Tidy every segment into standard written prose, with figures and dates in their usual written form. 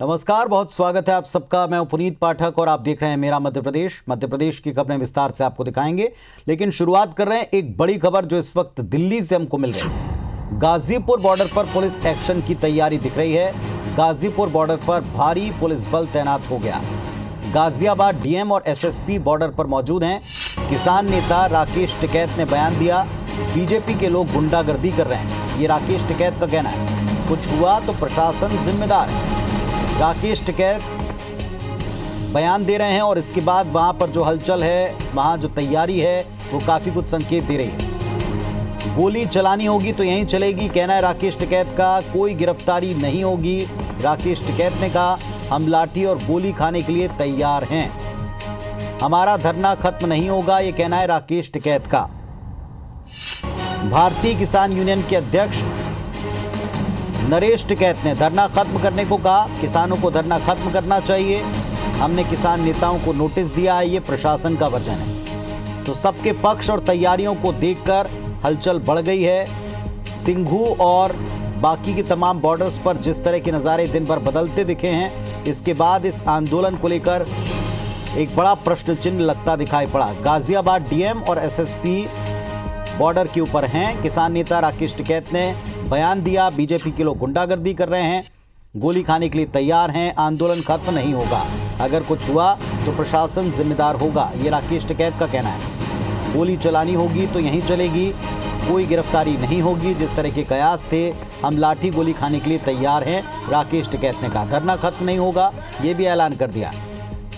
नमस्कार, बहुत स्वागत है आप सबका। मैं हूं पुनीत पाठक और आप देख रहे हैं मेरा मध्य प्रदेश। मध्य प्रदेश की खबरें विस्तार से आपको दिखाएंगे, लेकिन शुरुआत कर रहे हैं एक बड़ी खबर जो इस वक्त दिल्ली से हमको मिल रही है। गाजीपुर बॉर्डर पर पुलिस एक्शन की तैयारी दिख रही है। गाजीपुर बॉर्डर पर भारी पुलिस बल तैनात हो गया। गाजियाबाद डीएम और एसएसपी बॉर्डर पर मौजूद हैं। किसान नेता राकेश टिकैत ने बयान दिया, बीजेपी के लोग गुंडागर्दी कर रहे हैं। ये राकेश टिकैत का कहना है। कुछ हुआ तो प्रशासन जिम्मेदार है। राकेश टिकैत बयान दे रहे हैं और इसके बाद वहां पर जो हलचल है, वहां जो तैयारी है, वो काफी कुछ संकेत दे रही है। गोली चलानी होगी तो यहीं चलेगी, कहना है राकेश टिकैत का। कोई गिरफ्तारी नहीं होगी। राकेश टिकैत ने कहा, हम लाठी और गोली खाने के लिए तैयार हैं। हमारा धरना खत्म नहीं होगा, ये कहना है राकेश टिकैत का। भारतीय किसान यूनियन के अध्यक्ष नरेश टिकैत ने धरना खत्म करने को कहा। किसानों को धरना खत्म करना चाहिए। हमने किसान नेताओं को नोटिस दिया है, ये प्रशासन का वर्जन है। तो सबके पक्ष और तैयारियों को देखकर हलचल बढ़ गई है। सिंघू और बाकी के तमाम बॉर्डर्स पर जिस तरह के नज़ारे दिन भर बदलते दिखे हैं, इसके बाद इस आंदोलन को लेकर एक बड़ा प्रश्न चिन्ह लगता दिखाई पड़ा। गाजियाबाद डीएम और एसएसपी बॉर्डर के ऊपर हैं। किसान नेता राकेश टिकैत ने बयान दिया, बीजेपी के लोग गुंडागर्दी कर रहे हैं, गोली खाने के लिए तैयार हैं, आंदोलन खत्म नहीं होगा। अगर कुछ हुआ तो प्रशासन जिम्मेदार होगा, ये राकेश टिकैत का कहना है। गोली चलानी होगी तो यहीं चलेगी, कोई गिरफ्तारी नहीं होगी। जिस तरह के कयास थे, हम लाठी गोली खाने के लिए तैयार हैं, राकेश टिकैत ने कहा। धरना खत्म नहीं होगा, ये भी ऐलान कर दिया।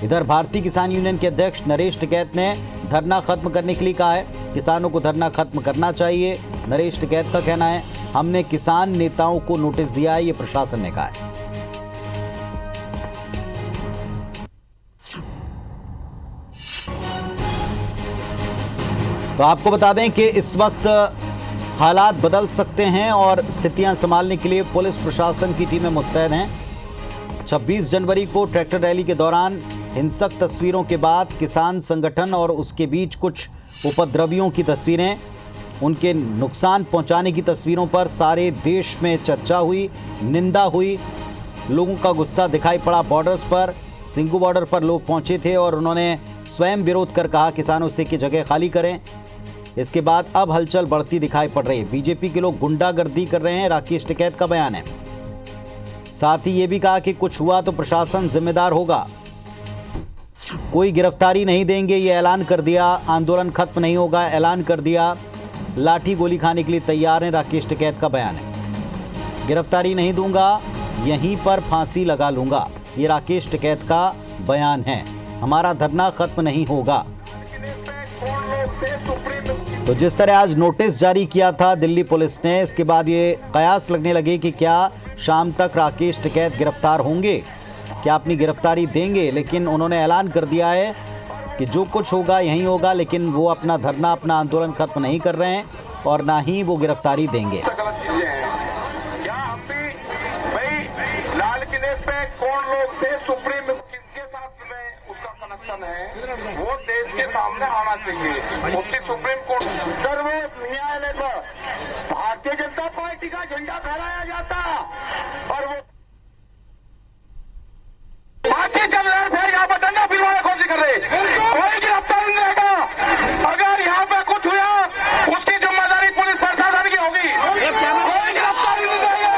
इधर भारतीय किसान यूनियन के अध्यक्ष नरेश टिकैत ने धरना खत्म करने के लिए कहा है। किसानों को धरना खत्म करना चाहिए, नरेश टिकैत का कहना है। हमने किसान नेताओं को नोटिस दिया है, ये प्रशासन ने कहा है। तो आपको बता दें कि इस वक्त हालात बदल सकते हैं और स्थितियां संभालने के लिए पुलिस प्रशासन की टीमें मुस्तैद हैं। 26 जनवरी को ट्रैक्टर रैली के दौरान हिंसक तस्वीरों के बाद किसान संगठन और उसके बीच कुछ उपद्रवियों की तस्वीरें, उनके नुकसान पहुंचाने की तस्वीरों पर सारे देश में चर्चा हुई, निंदा हुई। लोगों का गुस्सा दिखाई पड़ा बॉर्डर्स पर। सिंघू बॉर्डर पर लोग पहुंचे थे और उन्होंने स्वयं विरोध कर कहा किसानों से कि जगह खाली करें। इसके बाद अब हलचल बढ़ती दिखाई पड़ रही है। बीजेपी के लोग गुंडागर्दी कर रहे हैं, राकेश टिकैत का बयान है। साथ ही ये भी कहा कि कुछ हुआ तो प्रशासन जिम्मेदार होगा, कोई गिरफ्तारी नहीं देंगे, ये ऐलान कर दिया। आंदोलन खत्म नहीं होगा, ऐलान कर दिया। लाठी गोली खाने के लिए तैयार हैं, राकेश टिकैत का बयान है। गिरफ्तारी नहीं दूंगा, यहीं पर फांसी लगा लूंगा, ये राकेश टिकैत का बयान है। हमारा धरना खत्म नहीं होगा। तो जिस तरह आज नोटिस जारी किया था दिल्ली पुलिस ने, इसके बाद ये कयास लगने लगे कि क्या शाम तक राकेश टिकैत गिरफ्तार होंगे, क्या अपनी गिरफ्तारी देंगे। लेकिन उन्होंने ऐलान कर दिया है कि जो कुछ होगा यहीं होगा, लेकिन वो अपना धरना, अपना आंदोलन खत्म नहीं कर रहे हैं और ना ही वो गिरफ्तारी देंगे। गलत चीजें हैं। क्या हम भी भाई लाल किले पे कौन लोग थे, सुप्रीम किसके साथ में उसका कनेक्शन है, वो देश के सामने आना चाहिए। उसकी सुप्रीम कोर्ट सर्वोच्च न्यायालय पर भारतीय जनता पार्टी का झंडा फहराया जाता और वो बातचीत कर रहे हैं, फिर यहाँ पर डंडा फिरवाने की कोशिश कर रहे हैं। कोई गिरफ्तार नहीं रहेगा। अगर यहाँ पे कुछ हुआ, उसकी जिम्मेदारी पुलिस प्रशासन की होगी। कोई गिरफ्तारी नहीं रहेगी।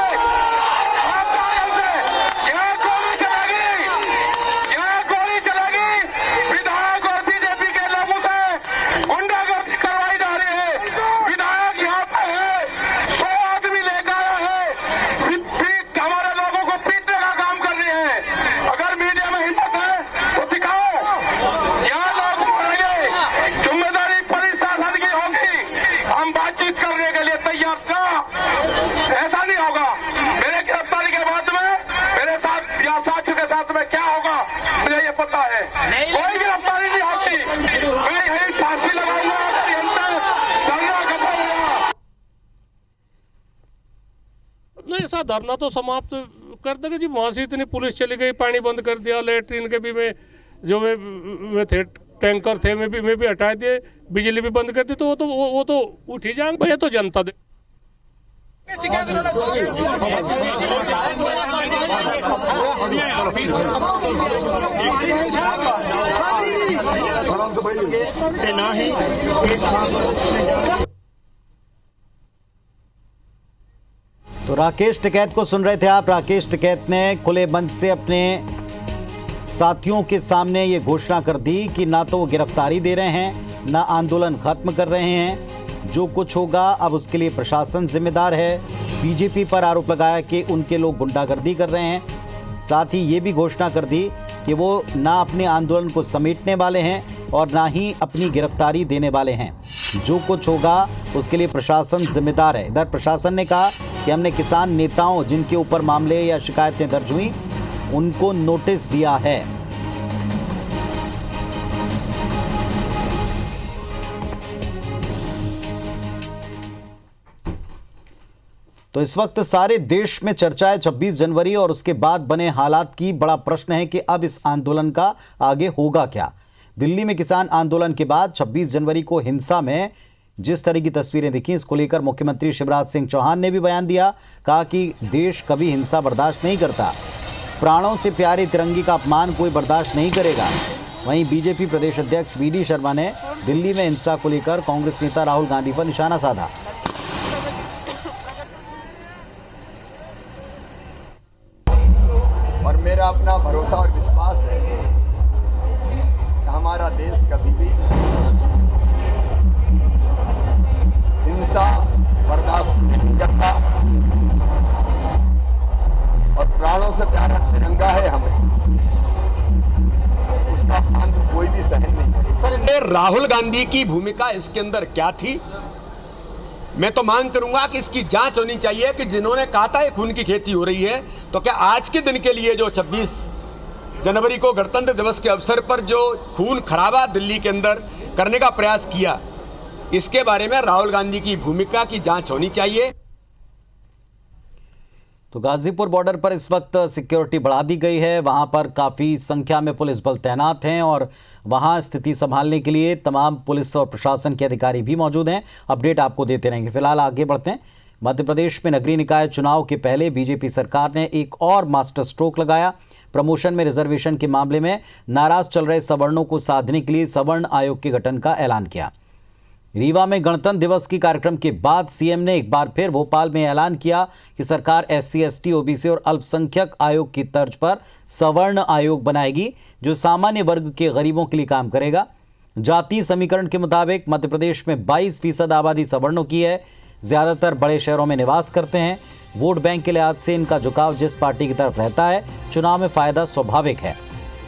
यहाँ गोली चलेगी, यहाँ गोली चलेगी। विधायक और बीजेपी के लोगों से गुंडागर्दी करवाई जा रही है। विधायक यहाँ पे है, 100 आदमी लेकर आया है, हमारे लोगों को पीटने का काम कर रही है। अगर मीडिया में हिम्मत है तो दिखाओ, यहाँ लोग मरेंगे, जिम्मेदारी पुलिस शासन की होगी। हम बातचीत करने के लिए तैयार था, ऐसा नहीं होगा। मेरे गिरफ्तारी के बाद में मेरे साथ या साथियों के साथ में क्या होगा मुझे ये पता है। कोई गिरफ्तारी नहीं होती, मैं यही फांसी लगाऊंगा। नहीं, ऐसा धरना तो समाप्त कर देगा जी। वहाँ से इतनी पुलिस चली गई, पानी बंद कर दिया, लेटरिन के भी में जो वे थे टैंकर थे में भी हटा दिए, बिजली भी बंद कर दी। तो वो तो उठ ही जाएंगे भैया। तो जनता दे आराम से भाई ना ही तो राकेश टिकैत को सुन रहे थे आप। राकेश टिकैत ने खुले मंच से अपने साथियों के सामने ये घोषणा कर दी कि ना तो वो गिरफ्तारी दे रहे हैं, ना आंदोलन खत्म कर रहे हैं। जो कुछ होगा अब उसके लिए प्रशासन जिम्मेदार है। बीजेपी पर आरोप लगाया कि उनके लोग गुंडागर्दी कर रहे हैं। साथ ही ये भी घोषणा कर दी कि वो ना अपने आंदोलन को समेटने वाले हैं और ना ही अपनी गिरफ्तारी देने वाले हैं। जो कुछ होगा उसके लिए प्रशासन जिम्मेदार है। इधर प्रशासन ने कहा कि हमने किसान नेताओं जिनके ऊपर मामले या शिकायतें दर्ज हुई उनको नोटिस दिया है। तो इस वक्त सारे देश में चर्चा है 26 जनवरी और उसके बाद बने हालात की। बड़ा प्रश्न है कि अब इस आंदोलन का आगे होगा क्या। दिल्ली में किसान आंदोलन के बाद 26 जनवरी को हिंसा में जिस तरह की तस्वीरें दिखी, इसको लेकर मुख्यमंत्री शिवराज सिंह चौहान ने भी बयान दिया। कहा कि देश कभी हिंसा बर्दाश्त नहीं करता, प्राणों से प्यारे तिरंगे का अपमान कोई बर्दाश्त नहीं करेगा। वहीं बीजेपी प्रदेश अध्यक्ष वी.डी. शर्मा ने दिल्ली में हिंसा को लेकर कांग्रेस नेता राहुल गांधी पर निशाना साधा। और मेरा अपना भरोसा और विश्वास है कि हमारा देश कभी भी हिंसा बर्दाश्त नहीं करता और प्राणों से प्यारा तिरंगा है हमें, उसका अपमान तो कोई भी सहन नहीं करेगा। राहुल गांधी की भूमिका इसके अंदर क्या थी? मैं तो मांग करूंगा कि इसकी जांच होनी चाहिए कि जिन्होंने कहा था ये खून की खेती हो रही है, तो क्या आज के दिन के लिए जो 26 जनवरी को गणतंत्र दिवस के अवसर पर जो खून खराबा दिल्ली के अंदर करने का प्रयास किया, इसके बारे में राहुल गांधी की भूमिका की जांच होनी चाहिए। तो गाजीपुर बॉर्डर पर इस वक्त सिक्योरिटी बढ़ा दी गई है। वहां पर काफ़ी संख्या में पुलिस बल तैनात हैं और वहां स्थिति संभालने के लिए तमाम पुलिस और प्रशासन के अधिकारी भी मौजूद हैं। अपडेट आपको देते रहेंगे। फिलहाल आगे बढ़ते हैं। मध्य प्रदेश में नगरीय निकाय चुनाव के पहले बीजेपी सरकार ने एक और मास्टर स्ट्रोक लगाया। प्रमोशन में रिजर्वेशन के मामले में नाराज चल रहे सवर्णों को साधने के लिए सवर्ण आयोग के गठन का ऐलान किया। रीवा में गणतंत्र दिवस की कार्यक्रम के बाद सीएम ने एक बार फिर भोपाल में ऐलान किया कि सरकार SC, ST, OBC और अल्पसंख्यक आयोग की तर्ज पर सवर्ण आयोग बनाएगी जो सामान्य वर्ग के गरीबों के लिए काम करेगा। जातीय समीकरण के मुताबिक मध्य प्रदेश में 22% आबादी सवर्णों की है। ज़्यादातर बड़े शहरों में निवास करते हैं। वोट बैंक के लिहाज से इनका झुकाव जिस पार्टी की तरफ रहता है, चुनाव में फायदा स्वाभाविक है।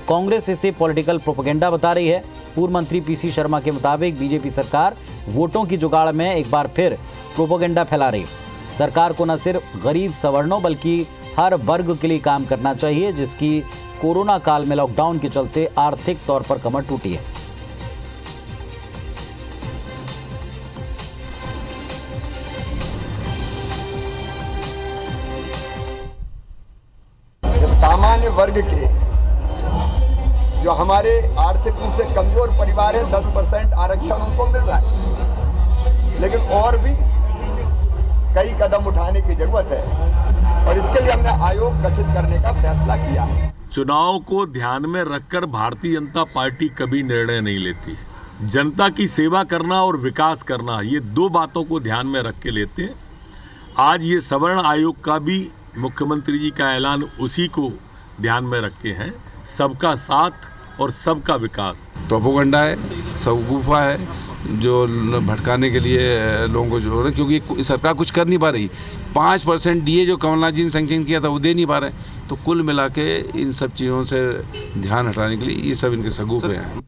कांग्रेस इसे पॉलिटिकल प्रोपेगेंडा बता रही है। पूर्व मंत्री PC शर्मा के मुताबिक बीजेपी सरकार वोटों की जुगाड़ में एक बार फिर प्रोपेगेंडा फैला रही है। सरकार को न सिर्फ गरीब सवर्णों बल्कि हर वर्ग के लिए काम करना चाहिए जिसकी कोरोना काल में लॉकडाउन के चलते आर्थिक तौर पर कमर टूटी है। सामान्य वर्ग के जो हमारे आर्थिक रूप से कमजोर परिवार है 10% आरक्षण उनको मिल रहा है, लेकिन और भी कई कदम उठाने की जरूरत है और इसके लिए हमने आयोग गठित करने का फैसला किया है। चुनाव को ध्यान में रखकर भारतीय जनता पार्टी कभी निर्णय नहीं लेती। जनता की सेवा करना और विकास करना, ये दो बातों को ध्यान में रख के लेते हैं। आज ये सवर्ण आयोग का भी मुख्यमंत्री जी का ऐलान उसी को ध्यान में रख के है, सबका साथ और सबका विकास। प्रोपोगंडा है, सवगुफा है जो भटकाने के लिए लोगों को जो हो रहा है, क्योंकि सरकार कुछ कर नहीं पा रही। 5% DA जो कमलनाथ जी ने सैंक्शन किया था वो दे नहीं पा रहे, तो कुल मिला के इन सब चीज़ों से ध्यान हटाने के लिए ये सब इनके सगुफे हैं।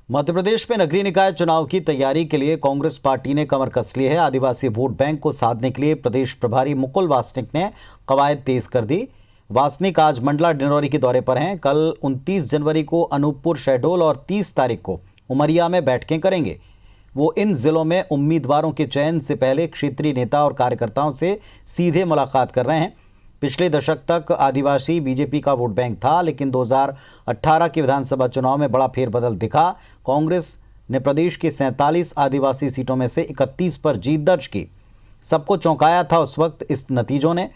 मध्य प्रदेश में नगरीय निकाय चुनाव की तैयारी के लिए कांग्रेस पार्टी ने कमर कस ली है। आदिवासी वोट बैंक को साधने के लिए प्रदेश प्रभारी मुकुल वासनिक ने कवायद तेज कर दी। वासनिक आज मंडला डिंडौरी के दौरे पर हैं। कल 29 जनवरी को अनूपपुर, शहडोल और 30 तारीख को उमरिया में बैठकें करेंगे। वो इन जिलों में उम्मीदवारों के चयन से पहले क्षेत्रीय नेता और कार्यकर्ताओं से सीधे मुलाकात कर रहे हैं। पिछले दशक तक आदिवासी बीजेपी का वोट बैंक था, लेकिन 2018 के विधानसभा चुनाव में बड़ा फेरबदल दिखा। कांग्रेस ने प्रदेश की 47 आदिवासी सीटों में से 31 पर जीत दर्ज की। सबको चौंकाया था उस वक्त इस नतीजों ने।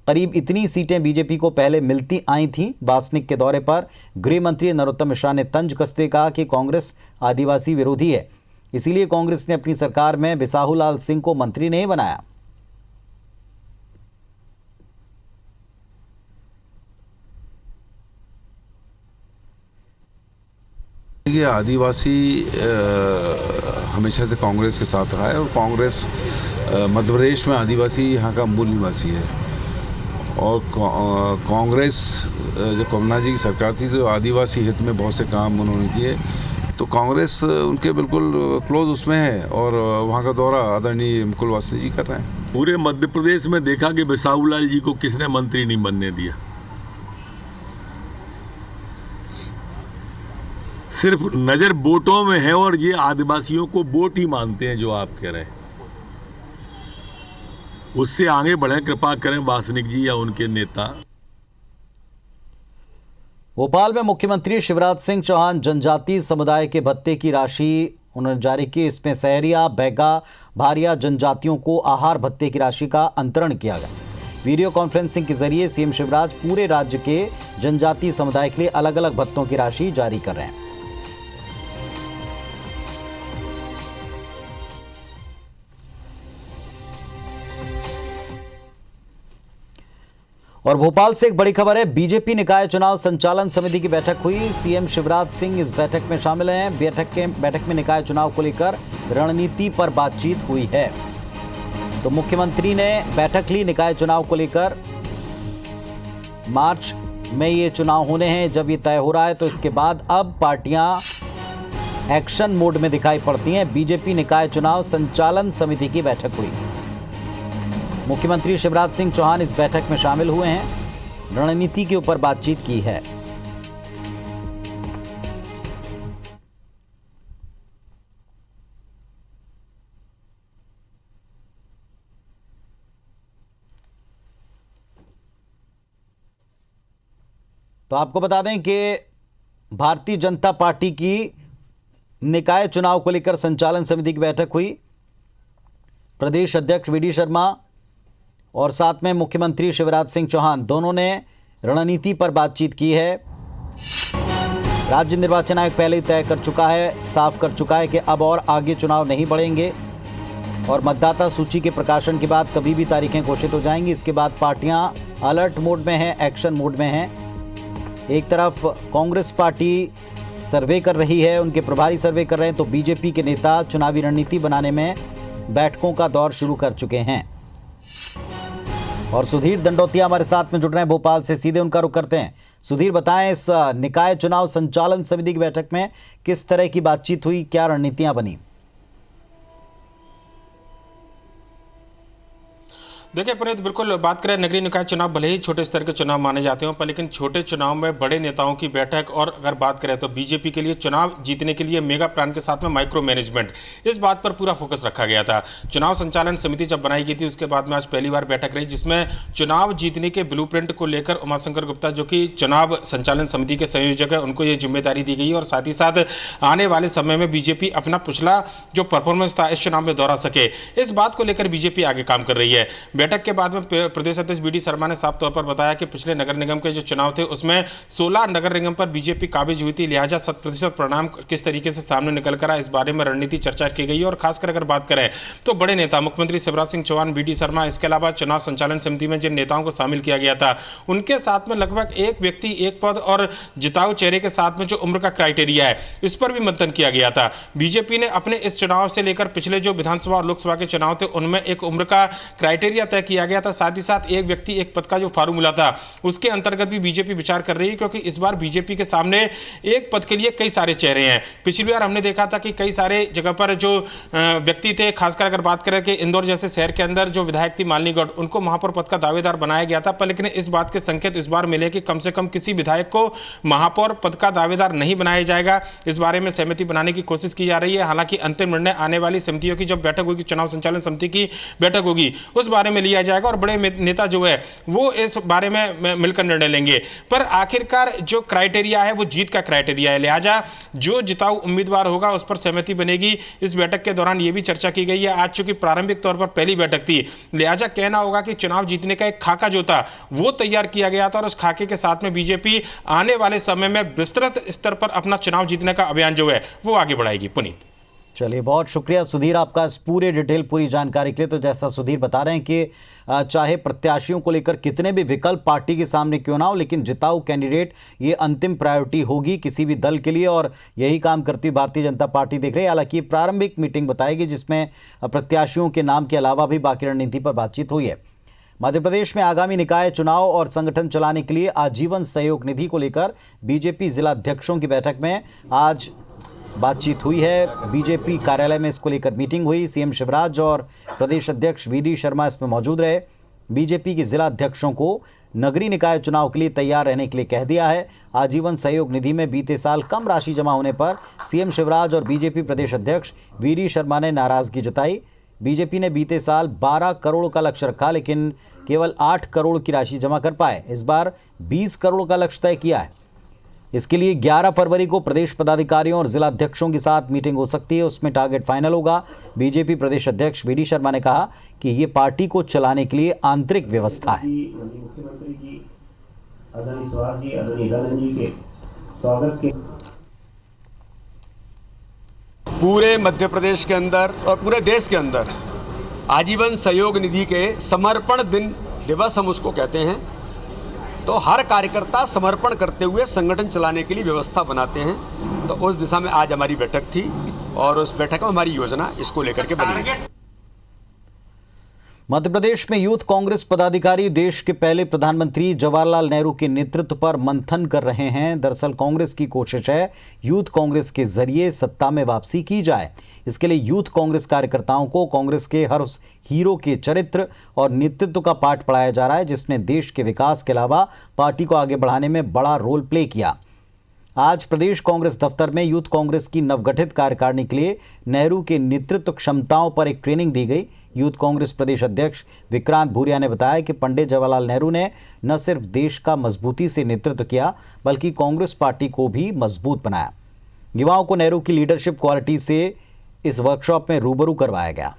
करीब इतनी सीटें बीजेपी को पहले मिलती आई थीं। वासनिक के दौरे पर गृह मंत्री नरोत्तम मिश्रा ने तंज कसते कहा कि कांग्रेस आदिवासी विरोधी है, इसीलिए कांग्रेस ने अपनी सरकार में बिसाहूलाल सिंह को मंत्री नहीं बनाया। ये आदिवासी हमेशा से कांग्रेस के साथ रहा है और कांग्रेस मध्य प्रदेश में आदिवासी यहाँ का मूल निवासी है और कांग्रेस जब कमलनाथ जी की सरकार थी तो आदिवासी हित में बहुत से काम उन्होंने किए, तो कांग्रेस उनके बिल्कुल क्लोज उसमें है और वहाँ का दौरा आदरणीय मुकुल वासनिक जी कर रहे हैं। पूरे मध्य प्रदेश में देखा कि बिसाहूलाल जी को किसने मंत्री नहीं बनने दिया। सिर्फ नजर वोटों में है और ये आदिवासियों को वोट ही मानते हैं जो आप कह रहे हैं। उससे आगे बढ़े, कृपा करें वासनिक जी या उनके नेता। भोपाल में मुख्यमंत्री शिवराज सिंह चौहान जनजातीय समुदाय के भत्ते की राशि उन्होंने जारी की। इसमें सहरिया, बैगा, भारिया जनजातियों को आहार भत्ते की राशि का अंतरण किया गया। वीडियो कॉन्फ्रेंसिंग के जरिए सीएम शिवराज पूरे राज्य के जनजातीय समुदाय के लिए अलग अलग भत्तों की राशि जारी कर रहे हैं। और भोपाल से एक बड़ी खबर है। बीजेपी निकाय चुनाव संचालन समिति की बैठक हुई। सीएम शिवराज सिंह इस बैठक में शामिल हैं। बैठक में निकाय चुनाव को लेकर रणनीति पर बातचीत हुई है। तो मुख्यमंत्री ने बैठक ली निकाय चुनाव को लेकर। मार्च में ये चुनाव होने हैं। जब ये तय हो रहा है तो इसके बाद अब पार्टियां एक्शन मोड में दिखाई पड़ती हैं। बीजेपी निकाय चुनाव संचालन समिति की बैठक हुई। मुख्यमंत्री शिवराज सिंह चौहान इस बैठक में शामिल हुए हैं। रणनीति के ऊपर बातचीत की है। तो आपको बता दें कि भारतीय जनता पार्टी की निकाय चुनाव को लेकर संचालन समिति की बैठक हुई। प्रदेश अध्यक्ष वीडी शर्मा और साथ में मुख्यमंत्री शिवराज सिंह चौहान दोनों ने रणनीति पर बातचीत की है। राज्य निर्वाचन आयोग पहले ही तय कर चुका है, साफ कर चुका है कि अब और आगे चुनाव नहीं बढ़ेंगे और मतदाता सूची के प्रकाशन के बाद कभी भी तारीखें घोषित हो जाएंगी। इसके बाद पार्टियां अलर्ट मोड में हैं, एक्शन मोड में हैं। एक तरफ कांग्रेस पार्टी सर्वे कर रही है, उनके प्रभारी सर्वे कर रहे हैं, तो बीजेपी के नेता चुनावी रणनीति बनाने में बैठकों का दौर शुरू कर चुके हैं। और सुधीर दंडोतिया हमारे साथ में जुड़ रहे हैं भोपाल से, सीधे उनका रुख करते हैं। सुधीर, बताएं इस निकाय चुनाव संचालन समिति की बैठक में किस तरह की बातचीत हुई, क्या रणनीतियां बनी? देखिए पुनीत, बिल्कुल बात करें नगरीय निकाय चुनाव भले ही छोटे स्तर के चुनाव माने जाते हों, पर लेकिन छोटे चुनाव में बड़े नेताओं की बैठक, और अगर बात करें तो बीजेपी के लिए चुनाव जीतने के लिए मेगा प्लान के साथ में माइक्रो मैनेजमेंट, इस बात पर पूरा फोकस रखा गया था। चुनाव संचालन समिति जब बनाई गई थी उसके बाद में आज पहली बार बैठक रही जिसमें चुनाव जीतने के ब्लूप्रिंट को लेकर उमाशंकर गुप्ता जो कि चुनाव संचालन समिति के संयोजक है उनको ये जिम्मेदारी दी गई और साथ ही साथ आने वाले समय में बीजेपी अपना पिछला जो परफॉर्मेंस था इस चुनाव में दोहरा सके, इस बात को लेकर बीजेपी आगे काम कर रही है। बैठक के बाद में प्रदेश अध्यक्ष वीडी शर्मा ने साफ तौर पर बताया कि पिछले नगर निगम के जो चुनाव थे उसमें 16 नगर निगम पर बीजेपी काबिज हुई थी, लिहाजा 100% परिणाम किस तरीके से सामने निकल कर आए इस बारे में रणनीति चर्चा की गई। और खासकर अगर बात करें तो बड़े नेता मुख्यमंत्री शिवराज सिंह चौहान, वीडी शर्मा, इसके अलावा चुनाव संचालन समिति में जिन नेताओं को शामिल किया गया था उनके साथ में लगभग एक व्यक्ति एक पद और जिताऊ चेहरे के साथ में जो उम्र का क्राइटेरिया है इस पर भी मंथन किया गया था। बीजेपी ने अपने इस चुनाव से लेकर पिछले जो विधानसभा और लोकसभा के चुनाव थे उनमें एक उम्र का क्राइटेरिया तय किया गया था, साथ ही साथ एक व्यक्ति एक पद का जो फार्मूला था उसके अंतर्गत भी बीजेपी विचार कर रही है, क्योंकि इस बार बीजेपी के सामने एक पद के लिए कई सारे चेहरे हैं। पिछली बार हमने देखा था कि कई सारे जगह पर जो व्यक्ति थे, खासकर अगर बात करें कि इंदौर जैसे शहर के अंदर जो विधायक थी मालिनी गौड़, उनको महापौर पद का दावेदार बनाया गया था, पर लेकिन इस बात के संकेत इस बार मिले कि कम से कम किसी विधायक को महापौर पद का दावेदार नहीं बनाया जाएगा। इस बारे में सहमति बनाने की कोशिश की जा रही है। हालांकि अंतिम निर्णय आने वाली समितियों की जब बैठक होगी, चुनाव संचालन समिति की बैठक होगी, उस बारे में लिया जाएगा और बड़े नेता जो है वो इस बारे में मिलकर निर्णय लेंगे। पर आखिरकार जो क्राइटेरिया है वो जीत का क्राइटेरिया है, लिहाजा जो जिताऊ उम्मीदवार होगा उस पर सहमति बनेगी। इस बैठक के दौरान ये भी चर्चा की गई है। आज चूंकि प्रारंभिक तौर पर पहली बैठक थी, लिहाजा कहना होगा कि चुनाव जीतने का एक खाका जो था वो तैयार किया गया था और उस खाके के साथ में बीजेपी आने वाले समय में विस्तृत स्तर पर अपना चुनाव जीतने का अभियान जो है वो आगे बढ़ाएगी। पुनीत, चलिए, बहुत शुक्रिया सुधीर आपका इस पूरे डिटेल पूरी जानकारी के लिए। तो जैसा सुधीर बता रहे हैं कि चाहे प्रत्याशियों को लेकर कितने भी विकल्प पार्टी के सामने क्यों ना हो, लेकिन जिताऊ कैंडिडेट ये अंतिम प्रायोरिटी होगी किसी भी दल के लिए, और यही काम करती हुई भारतीय जनता पार्टी देख रही है। हालांकि प्रारंभिक मीटिंग बताएगी जिसमें प्रत्याशियों के नाम के अलावा भी बाकी रणनीति पर बातचीत हुई है। मध्य प्रदेश में आगामी निकाय चुनाव और संगठन चलाने के लिए आजीवन सहयोग निधि को लेकर बीजेपी जिला अध्यक्षों की बैठक में आज बातचीत हुई है। बीजेपी कार्यालय में इसको लेकर मीटिंग हुई। सीएम शिवराज और प्रदेश अध्यक्ष वीडी शर्मा इसमें मौजूद रहे। बीजेपी के जिला अध्यक्षों को नगरीय निकाय चुनाव के लिए तैयार रहने के लिए कह दिया है। आजीवन सहयोग निधि में बीते साल कम राशि जमा होने पर सीएम शिवराज और बीजेपी प्रदेश अध्यक्ष वीडी शर्मा ने नाराजगी जताई। बीजेपी ने बीते साल 12 करोड़ का लक्ष्य रखा, लेकिन केवल 8 करोड़ की राशि जमा कर पाए। इस बार 20 करोड़ का लक्ष्य तय किया है। इसके लिए 11 फरवरी को प्रदेश पदाधिकारियों और जिला अध्यक्षों के साथ मीटिंग हो सकती है, उसमें टारगेट फाइनल होगा। बीजेपी प्रदेश अध्यक्ष वीडी शर्मा ने कहा कि ये पार्टी को चलाने के लिए आंतरिक व्यवस्था है। मुख्यमंत्री जी आदरणीय शिवराज जी, आदरणीय हिरानंद जी के स्वागत के पूरे मध्य प्रदेश के अंदर और पूरे देश के अंदर आजीवन सहयोग निधि के समर्पण दिवस हम उसको कहते हैं। तो हर कार्यकर्ता समर्पण करते हुए संगठन चलाने के लिए व्यवस्था बनाते हैं। तो उस दिशा में आज हमारी बैठक थी और उस बैठक में हमारी योजना इसको लेकर के बनी है। मध्य प्रदेश में यूथ कांग्रेस पदाधिकारी देश के पहले प्रधानमंत्री जवाहरलाल नेहरू के नेतृत्व पर मंथन कर रहे हैं। दरअसल कांग्रेस की कोशिश है यूथ कांग्रेस के जरिए सत्ता में वापसी की जाए। इसके लिए यूथ कांग्रेस कार्यकर्ताओं को कांग्रेस के हर उस हीरो के चरित्र और नेतृत्व का पाठ पढ़ाया जा रहा है जिसने देश के विकास के अलावा पार्टी को आगे बढ़ाने में बड़ा रोल प्ले किया। आज प्रदेश कांग्रेस दफ्तर में यूथ कांग्रेस की नवगठित कार्यकारिणी के लिए नेहरू के नेतृत्व क्षमताओं पर एक ट्रेनिंग दी गई। यूथ कांग्रेस प्रदेश अध्यक्ष विक्रांत भूरिया ने बताया कि पंडित जवाहरलाल नेहरू ने न सिर्फ देश का मजबूती से नेतृत्व किया बल्कि कांग्रेस पार्टी को भी मजबूत बनाया। युवाओं को नेहरू की लीडरशिप क्वालिटी से इस वर्कशॉप में रूबरू करवाया गया।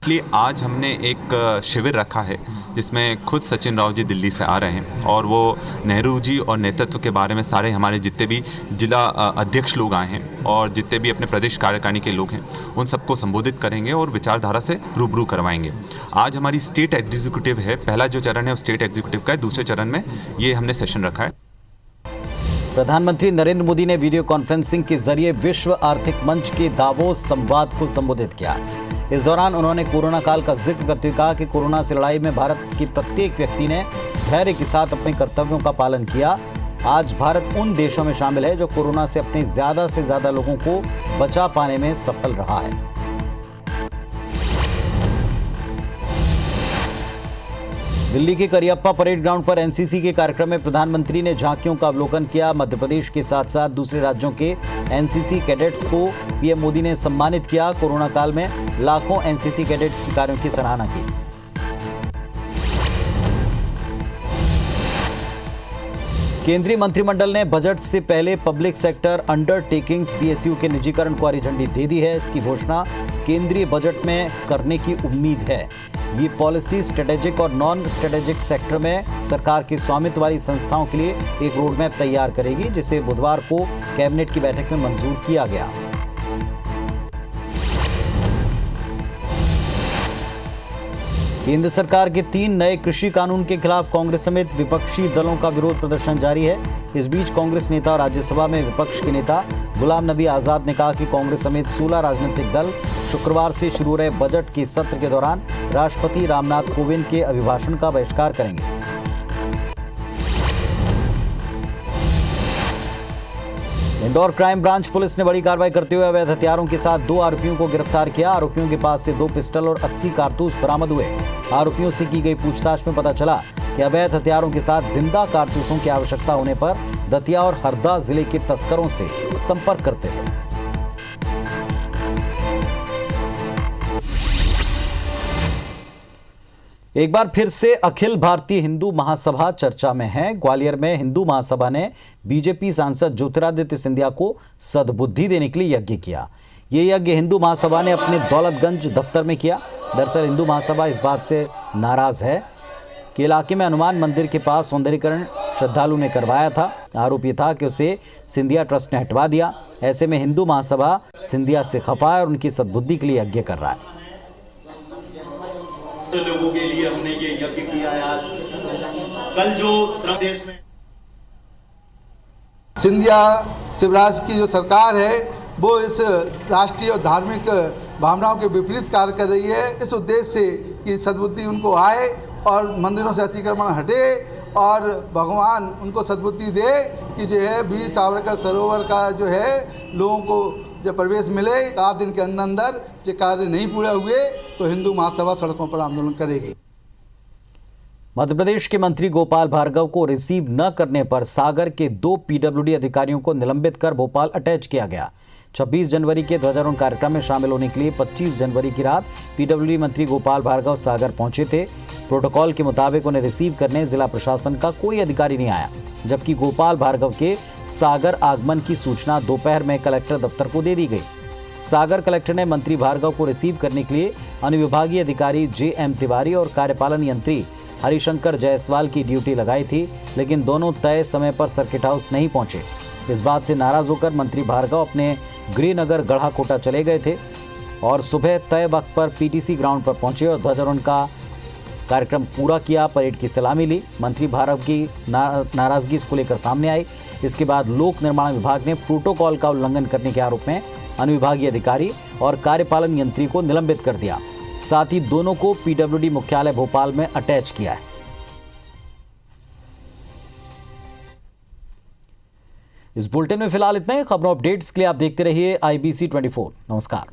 इसलिए आज हमने एक शिविर रखा है जिसमें खुद सचिन राव जी दिल्ली से आ रहे हैं और वो नेहरू जी और नेतृत्व के बारे में सारे हमारे जितने भी जिला अध्यक्ष लोग आए हैं और जितने भी अपने प्रदेश कार्यकारिणी के लोग हैं उन सबको संबोधित करेंगे और विचारधारा से रूबरू करवाएंगे। आज हमारी स्टेट एग्जीक्यूटिव है, पहला जो चरण है वो स्टेट एग्जीक्यूटिव का है, दूसरे चरण में ये हमने सेशन रखा है। प्रधानमंत्री नरेंद्र मोदी ने वीडियो कॉन्फ्रेंसिंग के जरिए विश्व आर्थिक मंच के दावोस संवाद को संबोधित किया। इस दौरान उन्होंने कोरोना काल का जिक्र करते हुए कहा कि कोरोना से लड़ाई में भारत के प्रत्येक व्यक्ति ने धैर्य के साथ अपने कर्तव्यों का पालन किया। आज भारत उन देशों में शामिल है जो कोरोना से अपने ज्यादा से ज्यादा लोगों को बचा पाने में सफल रहा है। दिल्ली के करियप्पा परेड ग्राउंड पर एनसीसी के कार्यक्रम में प्रधानमंत्री ने झांकियों का अवलोकन किया। मध्य प्रदेश के साथ साथ दूसरे राज्यों के एनसीसी कैडेट्स को पीएम मोदी ने सम्मानित किया। कोरोना काल में लाखों एनसीसी कैडेट्स के कार्यों की सराहना की। केंद्रीय मंत्रिमंडल ने बजट से पहले पब्लिक सेक्टर अंडरटेकिंग्स पीएसयू के निजीकरण को हरी झंडी दे दी है। इसकी घोषणा केंद्रीय बजट में करने की उम्मीद है। ये पॉलिसी स्ट्रेटेजिक और नॉन स्ट्रेटेजिक सेक्टर में सरकार के स्वामित्व वाली संस्थाओं के लिए एक रोड मैप तैयार करेगी, जिसे बुधवार को कैबिनेट की बैठक में मंजूर किया गया। केंद्र सरकार के 3 नए कृषि कानून के खिलाफ कांग्रेस समेत विपक्षी दलों का विरोध प्रदर्शन जारी है। इस बीच कांग्रेस नेता और राज्यसभा में विपक्ष के नेता गुलाम नबी आजाद ने कहा कि कांग्रेस समेत 16 राजनीतिक दल शुक्रवार से शुरू रहे बजट के सत्र के दौरान राष्ट्रपति रामनाथ कोविंद के अभिभाषण का बहिष्कार करेंगे। इंदौर क्राइम ब्रांच पुलिस ने बड़ी कार्रवाई करते हुए अवैध हथियारों के साथ 2 आरोपियों को गिरफ्तार किया। आरोपियों के पास से 2 पिस्टल और 80 कारतूस बरामद हुए। आरोपियों से की गई पूछताछ में पता चला कि अवैध हथियारों के साथ जिंदा कारतूसों की आवश्यकता होने पर दतिया और हरदा जिले के तस्करों से संपर्क करते थे। एक बार फिर से अखिल भारतीय हिंदू महासभा चर्चा में है। ग्वालियर में हिंदू महासभा ने बीजेपी सांसद ज्योतिरादित्य सिंधिया को सद्बुद्धि देने के लिए यज्ञ किया। ये यज्ञ हिंदू महासभा ने अपने दौलतगंज दफ्तर में किया। दरअसल हिंदू महासभा इस बात से नाराज है कि इलाके में हनुमान मंदिर के पास सौंदर्यीकरण श्रद्धालु ने करवाया था। आरोप ये था कि उसे सिंधिया ट्रस्ट ने हटवा दिया। ऐसे में हिंदू महासभा सिंधिया से खफा है और उनकी सद्बुद्धि के लिए यज्ञ कर रहा है। लोगों के लिए हमने ये यज्ञ किया है। आज कल जो देश में सिंधिया शिवराज की जो सरकार है वो इस राष्ट्रीय और धार्मिक भावनाओं के विपरीत कार्य कर रही है। इस उद्देश्य से कि सद्बुद्धि उनको आए और मंदिरों से अतिक्रमण हटे और भगवान उनको सद्बुद्धि दे कि जो है वीर सावरकर सरोवर का जो है लोगों को जब प्रवेश मिले 7 दिन के अंदर जो कार्य नहीं पूरे हुए तो हिंदू महासभा सड़कों पर आंदोलन करेगी। मध्य प्रदेश के मंत्री गोपाल भार्गव को रिसीव न करने पर सागर के 2 पीडब्ल्यूडी अधिकारियों को निलंबित कर भोपाल अटैच किया गया। 26 जनवरी के ध्वजारोहण कार्यक्रम में शामिल होने के लिए 25 जनवरी की रात पीडब्ल्यूडी मंत्री गोपाल भार्गव सागर पहुंचे थे। प्रोटोकॉल के मुताबिक उन्हें रिसीव करने जिला प्रशासन का कोई अधिकारी नहीं आया, जबकि गोपाल भार्गव के सागर आगमन की सूचना दोपहर में कलेक्टर दफ्तर को दे दी गई। सागर कलेक्टर ने मंत्री भार्गव को रिसीव करने के लिए अनुविभागीय अधिकारी जे.एम. तिवारी और कार्यपालन यंत्री हरिशंकर जायसवाल की ड्यूटी लगाई थी, लेकिन दोनों तय समय पर सर्किट हाउस नहीं पहुंचे। इस बात से नाराज होकर मंत्री भार्गव अपने गृहनगर गढ़ाकोटा चले गए थे और सुबह तय वक्त पर पीटीसी ग्राउंड पर पहुंचे और ध्वजारोहण का कार्यक्रम पूरा किया। परेड की सलामी ली। मंत्री भार्गव की नाराजगी इसको लेकर सामने आई। इसके बाद लोक निर्माण विभाग ने प्रोटोकॉल का उल्लंघन करने के आरोप में अनुविभागीय अधिकारी और कार्यपालन यंत्री को निलंबित कर दिया। साथ ही दोनों को पीडब्ल्यूडी मुख्यालय भोपाल में अटैच किया है। इस बुलेटिन में फिलहाल इतना ही। खबरों अपडेट्स के लिए आप देखते रहिए IBC 24। नमस्कार।